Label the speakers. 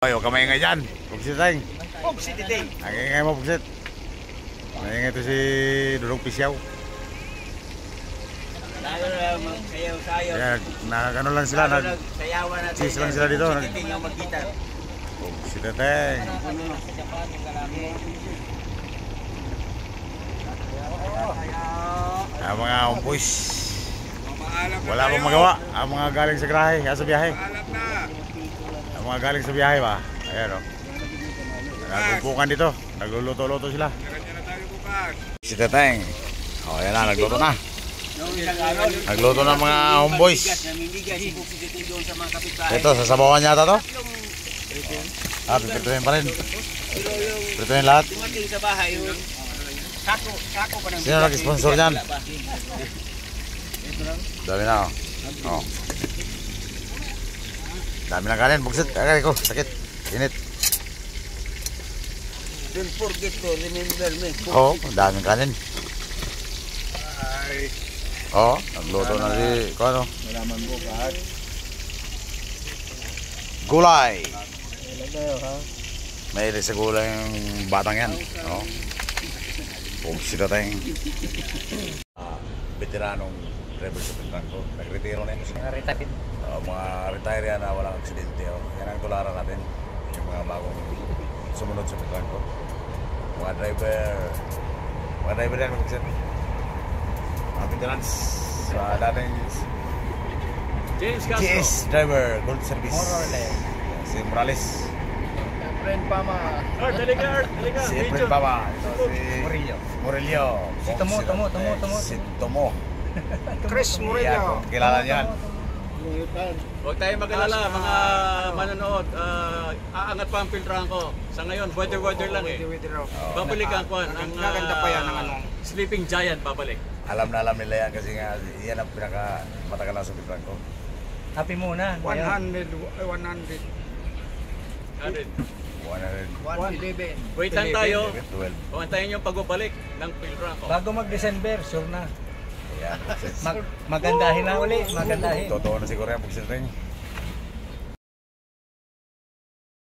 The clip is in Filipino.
Speaker 1: Ayo, kamay nga dyan. Pugsit tayong.
Speaker 2: Pugsit tayong.
Speaker 1: Ang ingay mo, pugsit. Ang ito si Dudong Pisyaw. Kaya nakakano lang sila. Nag-cheese lang sila dito. Pugsit tayong. Ang mga umpuis. Wala pang magawa. Ang mga galing sa grahe, sa biyahe. Ang mga galing sa biyahe ba? Ayan o. Nagumpukan dito. Nagluluto-luto sila. Si Teteng. O, ayan na. Nagluto na. Nagluto na mga homeboys. Ito, sasabawan yata to? Pipirtuhin pa rin. Pipirtuhin lahat. Sino nag-sponsor dyan? Dami na o. O. Dami na kanin. Bugsit. Agay ko. Sakit. Init.
Speaker 2: Don't forget to remember me.
Speaker 1: Oo. Daming kanin. Oo. Nagluto na si... Kung ano?
Speaker 2: Malaman mo kahit.
Speaker 1: Gulay.
Speaker 2: Wala tayo ha?
Speaker 1: Mahilig sa gulay yung batang yan. Oo. Bugsit na tayong... veteranong driver sa Pintrangco. Nag-retiro na yun.
Speaker 2: Mga retired.
Speaker 1: Mga retire yan na walang aksidente. Yan ang tularan natin. Yung mga bagong sumunod sa Pintrangco. Mga driver yan mag-set. Mga veterans sa dating GS driver, Gold Service. Si Morales.
Speaker 2: Friend Pama.
Speaker 1: Si Friend Pama. Si Murillo.
Speaker 2: Si Tomo.
Speaker 1: Si Tomo.
Speaker 2: Chris Murillo.
Speaker 1: Kilala niyan.
Speaker 3: Huwag tayong mag-alala, mga manonood. Aangat pa ang Pintrangco. Sa ngayon, weather lang eh. Babalik ang kwan. Ang
Speaker 2: Maganda pa yan ang ano.
Speaker 3: Sleeping Giant babalik.
Speaker 1: Alam na alam nila yan kasi nga yan ang pinaka-matagal na sa Pintrangco.
Speaker 2: Happy muna.
Speaker 3: 100.
Speaker 1: 100.
Speaker 3: Wait lang tayo.
Speaker 1: 12.
Speaker 3: Antayin yung pagbabalik ng Pintrangco.
Speaker 2: Bago mag-December, sure na.
Speaker 1: Yan.
Speaker 2: Magandahin na uli. Magandahin.
Speaker 1: Totoo na siguro yan pag-setting.